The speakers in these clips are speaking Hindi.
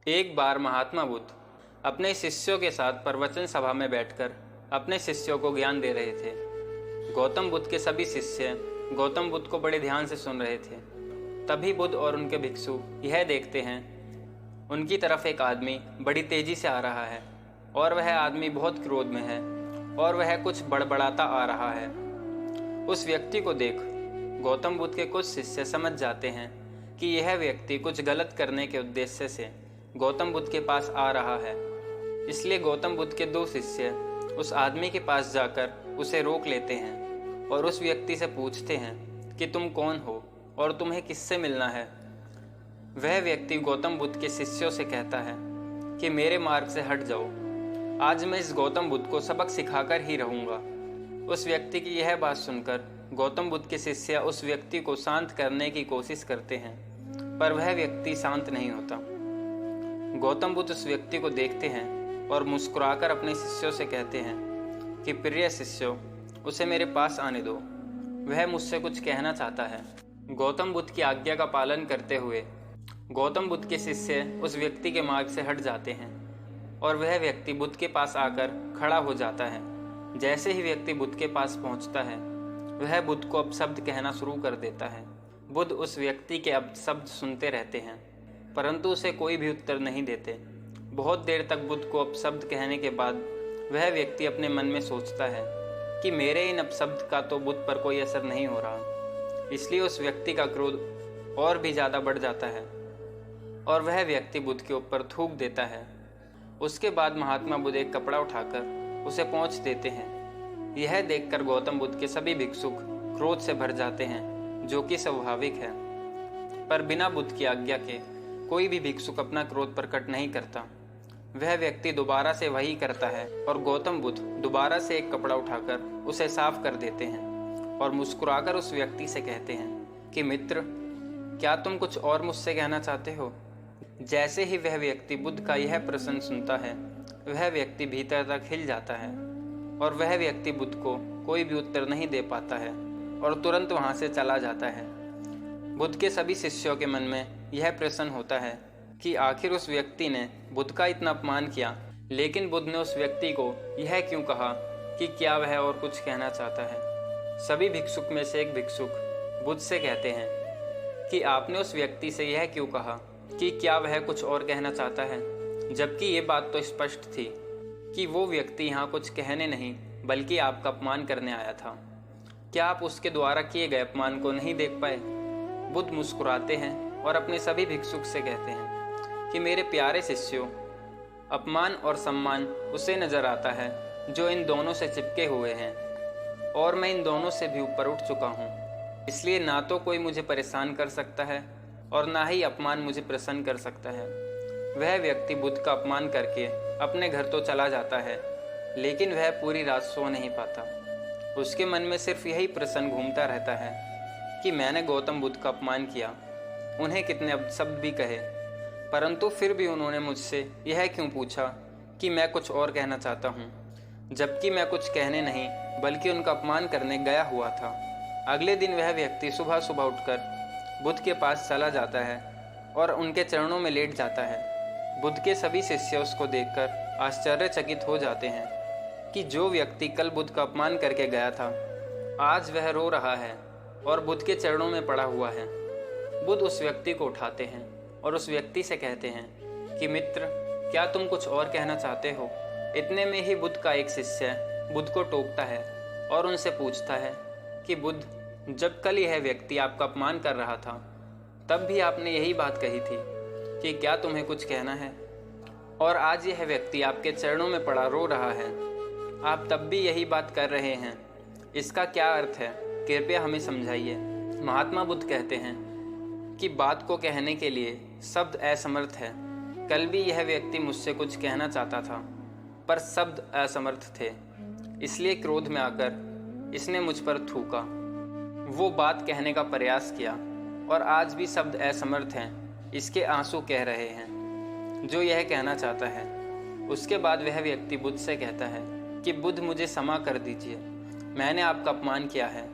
एक बार महात्मा बुद्ध अपने शिष्यों के साथ प्रवचन सभा में बैठकर अपने शिष्यों को ज्ञान दे रहे थे। गौतम बुद्ध के सभी शिष्य गौतम बुद्ध को बड़े ध्यान से सुन रहे थे। तभी बुद्ध और उनके भिक्षु यह देखते हैं उनकी तरफ एक आदमी बड़ी तेजी से आ रहा है और वह आदमी बहुत क्रोध में है और वह कुछ बड़बड़ाता आ रहा है। उस व्यक्ति को देख गौतम बुद्ध के कुछ शिष्य समझ जाते हैं कि यह व्यक्ति कुछ गलत करने के उद्देश्य से गौतम बुद्ध के पास आ रहा है। इसलिए गौतम बुद्ध के दो शिष्य उस आदमी के पास जाकर उसे रोक लेते हैं और उस व्यक्ति से पूछते हैं कि तुम कौन हो और तुम्हें किससे मिलना है। वह व्यक्ति गौतम बुद्ध के शिष्यों से कहता है कि मेरे मार्ग से हट जाओ, आज मैं इस गौतम बुद्ध को सबक सिखाकर ही रहूँगा। उस व्यक्ति की यह बात सुनकर गौतम बुद्ध के शिष्य उस व्यक्ति को शांत करने की कोशिश करते हैं, पर वह व्यक्ति शांत नहीं होता। गौतम बुद्ध उस व्यक्ति को देखते हैं और मुस्कुराकर अपने शिष्यों से कहते हैं कि प्रिय शिष्यों, उसे मेरे पास आने दो, वह मुझसे कुछ कहना चाहता है। गौतम बुद्ध की आज्ञा का पालन करते हुए गौतम बुद्ध के शिष्य उस व्यक्ति के मार्ग से हट जाते हैं और वह व्यक्ति बुद्ध के पास आकर खड़ा हो जाता है। जैसे ही व्यक्ति बुद्ध के पास पहुंचता है, वह बुद्ध को अपशब्द कहना शुरू कर देता है। बुद्ध उस व्यक्ति के अपशब्द सुनते रहते हैं, परंतु उसे कोई भी उत्तर नहीं देते। बहुत देर तक बुद्ध को अपशब्द कहने के बाद वह व्यक्ति अपने मन में सोचता है कि मेरे इन अपशब्द का तो बुद्ध पर कोई असर नहीं हो रहा। इसलिए उस व्यक्ति का क्रोध और भी ज़्यादा बढ़ जाता है और वह व्यक्ति बुद्ध के ऊपर थूक देता है। उसके बाद महात्मा बुद्ध एक कपड़ा उठाकर उसे पोंछ देते हैं। यह देखकर गौतम बुद्ध के सभी भिक्षुक क्रोध से भर जाते हैं, जो कि स्वाभाविक है। पर बिना बुद्ध की आज्ञा के कोई भी भिक्षुक अपना क्रोध प्रकट नहीं करता। वह व्यक्ति दोबारा से वही करता है और गौतम बुद्ध दोबारा से एक कपड़ा उठाकर उसे साफ कर देते हैं और मुस्कुराकर उस व्यक्ति से कहते हैं कि मित्र, क्या तुम कुछ और मुझसे कहना चाहते हो। जैसे ही वह व्यक्ति बुद्ध का यह प्रश्न सुनता है, वह व्यक्ति भीतर तक हिल जाता है और वह व्यक्ति बुद्ध को कोई भी उत्तर नहीं दे पाता है और तुरंत वहाँ से चला जाता है। बुद्ध के सभी शिष्यों के मन में यह प्रश्न होता है कि आखिर उस व्यक्ति ने बुद्ध का इतना अपमान किया, लेकिन बुद्ध ने उस व्यक्ति को यह क्यों कहा कि क्या वह और कुछ कहना चाहता है। सभी भिक्षुक में से एक भिक्षुक बुद्ध से कहते हैं कि आपने उस व्यक्ति से यह क्यों कहा कि क्या वह कुछ और कहना चाहता है, जबकि ये बात तो स्पष्ट थी कि वो व्यक्ति यहाँ कुछ कहने नहीं बल्कि आपका अपमान करने आया था। क्या आप उसके द्वारा किए गए अपमान को नहीं देख पाए। बुद्ध मुस्कुराते हैं और अपने सभी भिक्षुक से कहते हैं कि मेरे प्यारे शिष्यों, अपमान और सम्मान उसे नजर आता है जो इन दोनों से चिपके हुए हैं और मैं इन दोनों से भी ऊपर उठ चुका हूँ। इसलिए ना तो कोई मुझे परेशान कर सकता है और ना ही अपमान मुझे प्रसन्न कर सकता है। वह व्यक्ति बुद्ध का अपमान करके अपने घर तो चला जाता है, लेकिन वह पूरी रात सो नहीं पाता। उसके मन में सिर्फ यही प्रश्न घूमता रहता है कि मैंने गौतम बुद्ध का अपमान किया, उन्हें कितने अपशब्द भी कहे, परंतु फिर भी उन्होंने मुझसे यह क्यों पूछा कि मैं कुछ और कहना चाहता हूँ, जबकि मैं कुछ कहने नहीं बल्कि उनका अपमान करने गया हुआ था। अगले दिन वह व्यक्ति सुबह सुबह उठकर बुद्ध के पास चला जाता है और उनके चरणों में लेट जाता है। बुद्ध के सभी शिष्य उसको देखकर आश्चर्यचकित हो जाते हैं कि जो व्यक्ति कल बुद्ध का अपमान करके गया था, आज वह रो रहा है और बुद्ध के चरणों में पड़ा हुआ है। बुद्ध उस व्यक्ति को उठाते हैं और उस व्यक्ति से कहते हैं कि मित्र, क्या तुम कुछ और कहना चाहते हो। इतने में ही बुद्ध का एक शिष्य बुद्ध को टोकता है और उनसे पूछता है कि बुद्ध, जब कल यह व्यक्ति आपका अपमान कर रहा था, तब भी आपने यही बात कही थी कि क्या तुम्हें कुछ कहना है, और आज यह व्यक्ति आपके चरणों में पड़ा रो रहा है, आप तब भी यही बात कर रहे हैं। इसका क्या अर्थ है, कृपया हमें समझाइए। महात्मा बुद्ध कहते हैं कि बात को कहने के लिए शब्द असमर्थ है। कल भी यह व्यक्ति मुझसे कुछ कहना चाहता था, पर शब्द असमर्थ थे, इसलिए क्रोध में आकर इसने मुझ पर थूका। वो बात कहने का प्रयास किया और आज भी शब्द असमर्थ हैं, इसके आंसू कह रहे हैं जो यह कहना चाहता है। उसके बाद वह व्यक्ति बुद्ध से कहता है कि बुद्ध, मुझे क्षमा कर दीजिए, मैंने आपका अपमान किया है।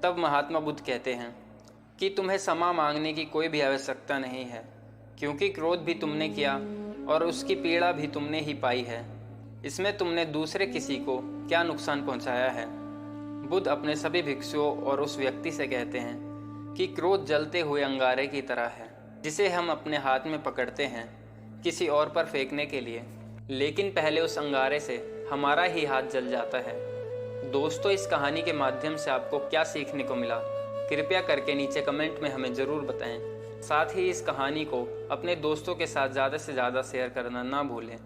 तब महात्मा बुद्ध कहते हैं कि तुम्हें क्षमा मांगने की कोई भी आवश्यकता नहीं है, क्योंकि क्रोध भी तुमने किया और उसकी पीड़ा भी तुमने ही पाई है। इसमें तुमने दूसरे किसी को क्या नुकसान पहुंचाया है। बुद्ध अपने सभी भिक्षुओं और उस व्यक्ति से कहते हैं कि क्रोध जलते हुए अंगारे की तरह है, जिसे हम अपने हाथ में पकड़ते हैं किसी और पर फेंकने के लिए, लेकिन पहले उस अंगारे से हमारा ही हाथ जल जाता है। दोस्तों, इस कहानी के माध्यम से आपको क्या सीखने को मिला, कृपया करके नीचे कमेंट में हमें ज़रूर बताएं। साथ ही इस कहानी को अपने दोस्तों के साथ ज़्यादा से ज़्यादा शेयर करना ना भूलें।